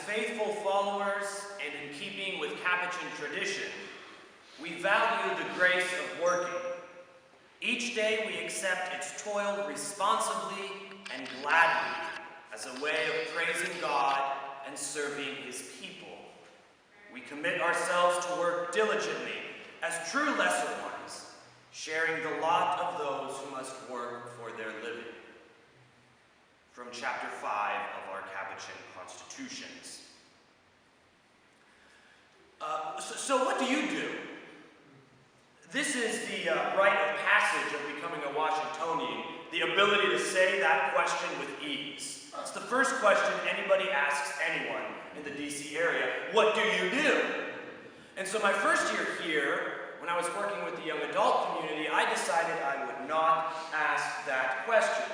faithful followers and in keeping with Capuchin tradition, we value the grace of working. Each day we accept its toil responsibly and gladly as a way of praising God and serving his people. We commit ourselves to work diligently as true lesser ones, sharing the lot of those who must work for their living. From chapter 5 of our Capuchin Constitutions. So what do you do? This is the rite of passage of becoming a Washingtonian, the ability to say that question with ease. It's the first question anybody asks anyone in the DC area. What do you do? And so my first year here, when I was working with the young adult community, I decided I would not ask that question.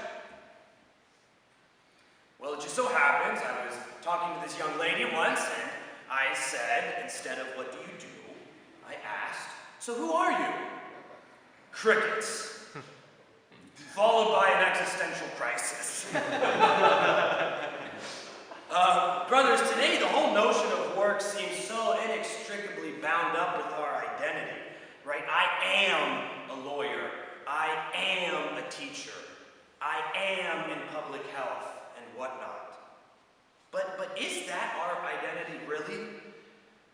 Well, it just so happens I was talking to this young lady once, and I said, instead of what do you do, I asked, so who are you? Crickets. Followed by an existential crisis. Brothers, today the whole notion of work seems so inextricably bound up with our identity, right? I am a lawyer. I am a teacher. I am in public health and whatnot. But is that our identity really?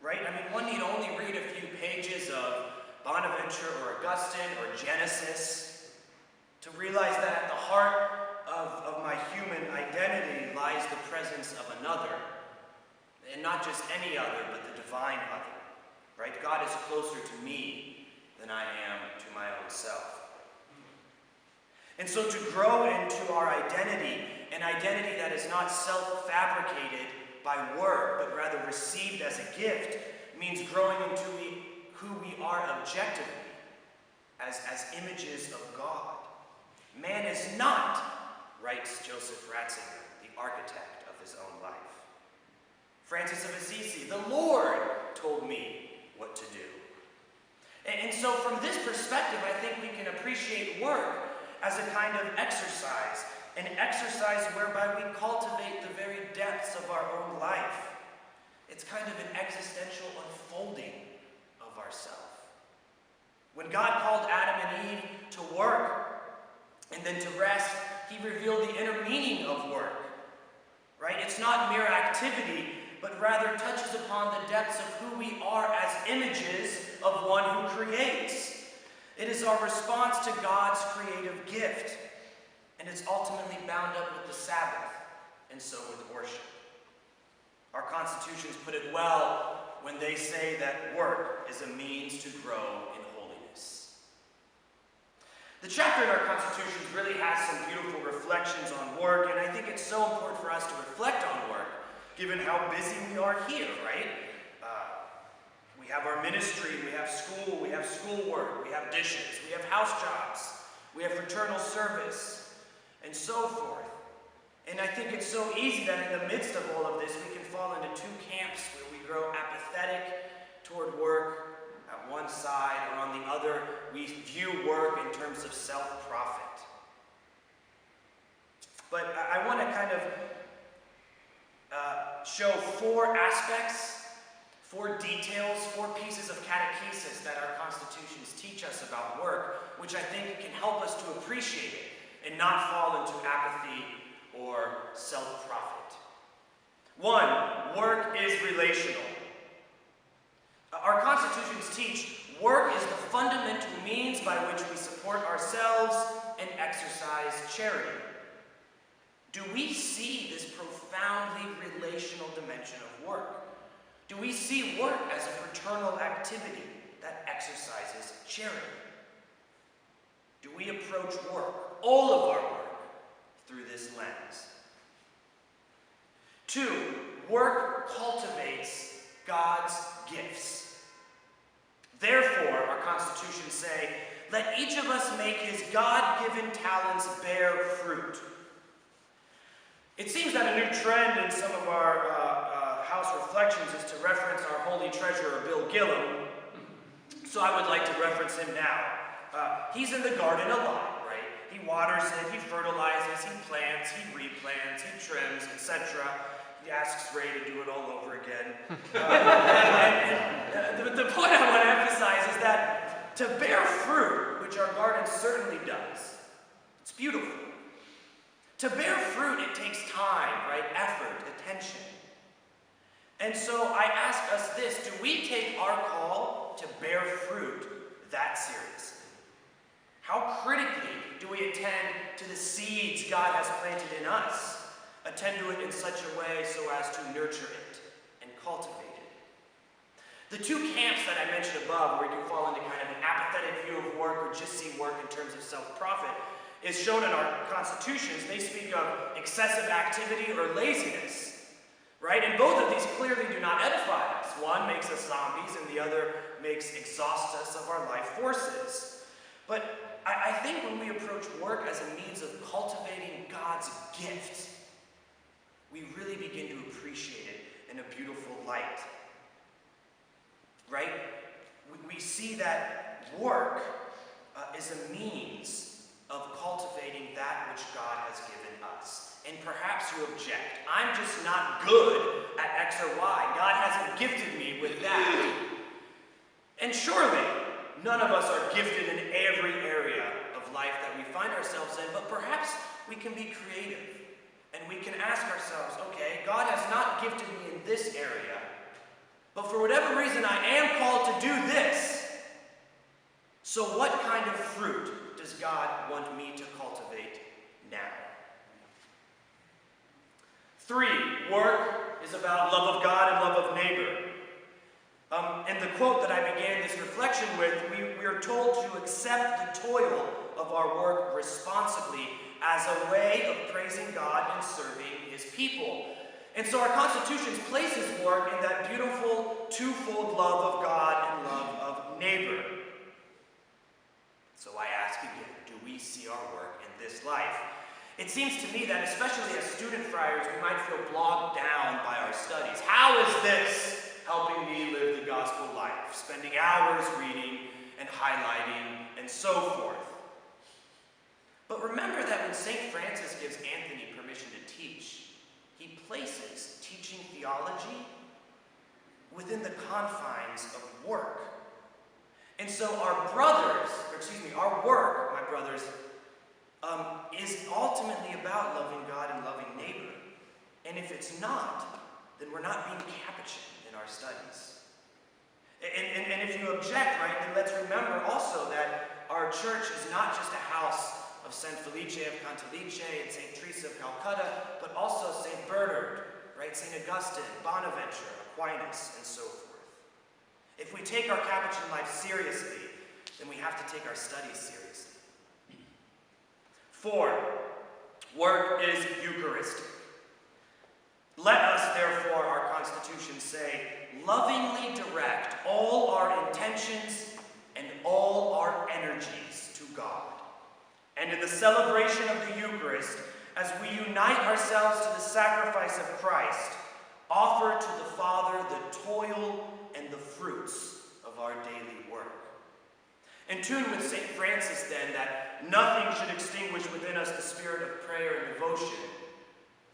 Right? I mean, one need only read a few pages of Bonaventure or Augustine or Genesis to realize that at the heart of my human identity lies the presence of another. And not just any other, but the divine other. Right? God is closer to me than I am to my own self. And so to grow into our identity, an identity that is not self-fabricated by work, but rather received as a gift, means growing into who we are objectively, as images of God. Man is not, writes Joseph Ratzinger, the architect of his own life. Francis of Assisi, the Lord told me what to do. And so from this perspective, I think we can appreciate work as a kind of exercise, an exercise whereby we cultivate the very depths of our own life. It's kind of an existential unfolding of ourselves. When God called Adam and Eve to work and then to rest, he revealed the inner meaning of work. Right? It's not mere activity, but rather touches upon the depths of who we are as images of one who creates. It is our response to God's creative gift, and it's ultimately bound up with the Sabbath, and so with worship. Our constitutions put it well when they say that work is a means to grow in holiness. The chapter in our constitutions really has some beautiful reflections on work, and I think it's so important for us to reflect on work, given how busy we are here, right? We have our ministry, we have school, we have schoolwork, we have dishes, we have house jobs, we have fraternal service, and so forth. And I think it's so easy that in the midst of all of this, we can fall into two camps where we grow apathetic toward work at one side, or on the other, we view work in terms of self-profit. But I want to kind of show four aspects, four details, four pieces of catechesis that our constitutions teach us about work, which I think can help us to appreciate it and not fall into apathy or self-profit. One, work is relational. Our constitutions teach work is the fundamental means by which we support ourselves and exercise charity. Do we see this profoundly relational dimension of work? Do we see work as a fraternal activity that exercises charity? Do we approach work, all of our work, through this lens? Two, work cultivates God's gifts. Therefore, our constitutions say, let each of us make his God-given talents bear fruit. It seems that a new trend in some of our house reflections is to reference our holy treasurer, Bill Gillum. So I would like to reference him now. He's in the garden a lot, right? He waters it, he fertilizes, he plants, he replants, he trims, etc. He asks Ray to do it all over again. The point I want to emphasize is that to bear fruit, which our garden certainly does, it's beautiful. To bear fruit, it takes time, right? Effort, attention. And so I ask us this: do we take our call to bear fruit that seriously? How critically do we attend to the seeds God has planted in us? Attend to it in such a way so as to nurture it and cultivate it. The two camps that I mentioned above, where you can fall into kind of an apathetic view of work or just see work in terms of self-profit, is shown in our constitutions. They speak of excessive activity or laziness, right? And both of these clearly do not edify us. One makes us zombies, and the other exhausts us of our life forces. But I think when we approach work as a means of cultivating God's gift, we really begin to appreciate it in a beautiful light, right? We see that work is a means of cultivating that which God has given us. And perhaps you object, I'm just not good at X or Y. God hasn't gifted me with that. And surely, none of us are gifted in every area of life that we find ourselves in, but perhaps we can be creative. And we can ask ourselves, okay, God has not gifted me in this area, but for whatever reason I am called to do this. So what kind of fruit does God want me to cultivate now? 3, work is about love of God and love of neighbor. In the quote that I began this reflection with, we are told to accept the toil of our work responsibly as a way of praising God and serving his people. And so our Constitution places work in that beautiful twofold love of God and love of neighbor. So I ask again, do we see our work in this life? It seems to me that especially as student friars, we might feel bogged down by our studies. How is this helping me live the gospel life? Spending hours reading and highlighting and so forth. But remember that when St. Francis gives Anthony permission to teach, he places teaching theology within the confines of work. And so our work, my brothers, is ultimately about loving God and loving neighbor. And if it's not, then we're not being Capuchin in our studies. And if you object, right, then let's remember also that our church is not just a house of San Felice of Cantalice and St. Teresa of Calcutta, but also St. Bernard, right, St. Augustine, Bonaventure, Aquinas, and so forth. If we take our Capuchin life seriously, then we have to take our studies seriously. 4, work is Eucharistic. Let us, therefore, our Constitution say, lovingly direct all our intentions and all our energies to God. And in the celebration of the Eucharist, as we unite ourselves to the sacrifice of Christ, offer to the Father the toil and the fruits of our daily work. In tune with St. Francis, then, that nothing should extinguish within us the spirit of prayer and devotion,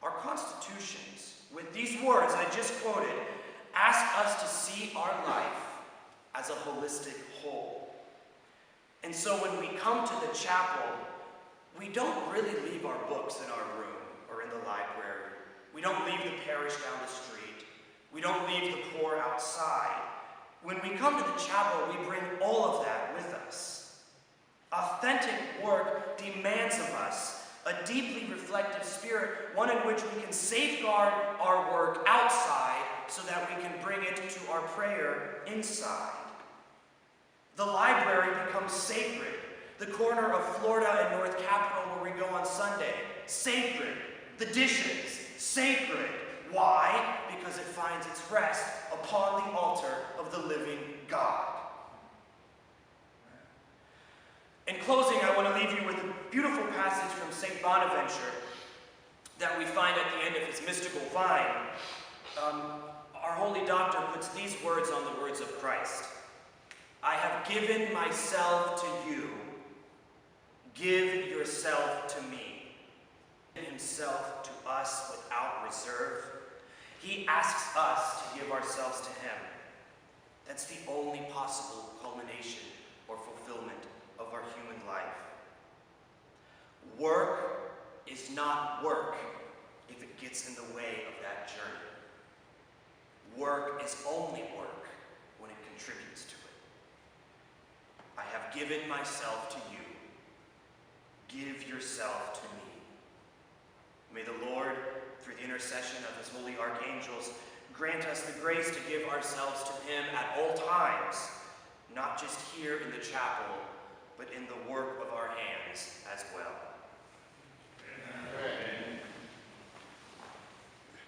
our constitutions, with these words I just quoted, ask us to see our life as a holistic whole. And so when we come to the chapel, we don't really leave our books in our room or in the library. We don't leave the parish down the street. We don't leave the poor outside. When we come to the chapel, we bring all of that with us. Authentic work demands of us a deeply reflective spirit, one in which we can safeguard our work outside so that we can bring it to our prayer inside. The library becomes sacred. The corner of Florida and North Capitol where we go on Sunday, sacred. The dishes, sacred. Why? Because it finds its rest upon the altar of the living God. In closing, I want to leave you with a beautiful passage from St. Bonaventure that we find at the end of his mystical vine. Our holy doctor puts these words on the words of Christ. I have given myself to you. Give yourself to me. Himself to us without reserve. He asks us to give ourselves to him. That's the only possible culmination or fulfillment of our human life. Work is not work if it gets in the way of that journey. Work is only work when it contributes to it. I have given myself to you. Give yourself to me. May the Lord, through the intercession of his holy archangels, grant us the grace to give ourselves to him at all times, not just here in the chapel, but in the work of our hands as well.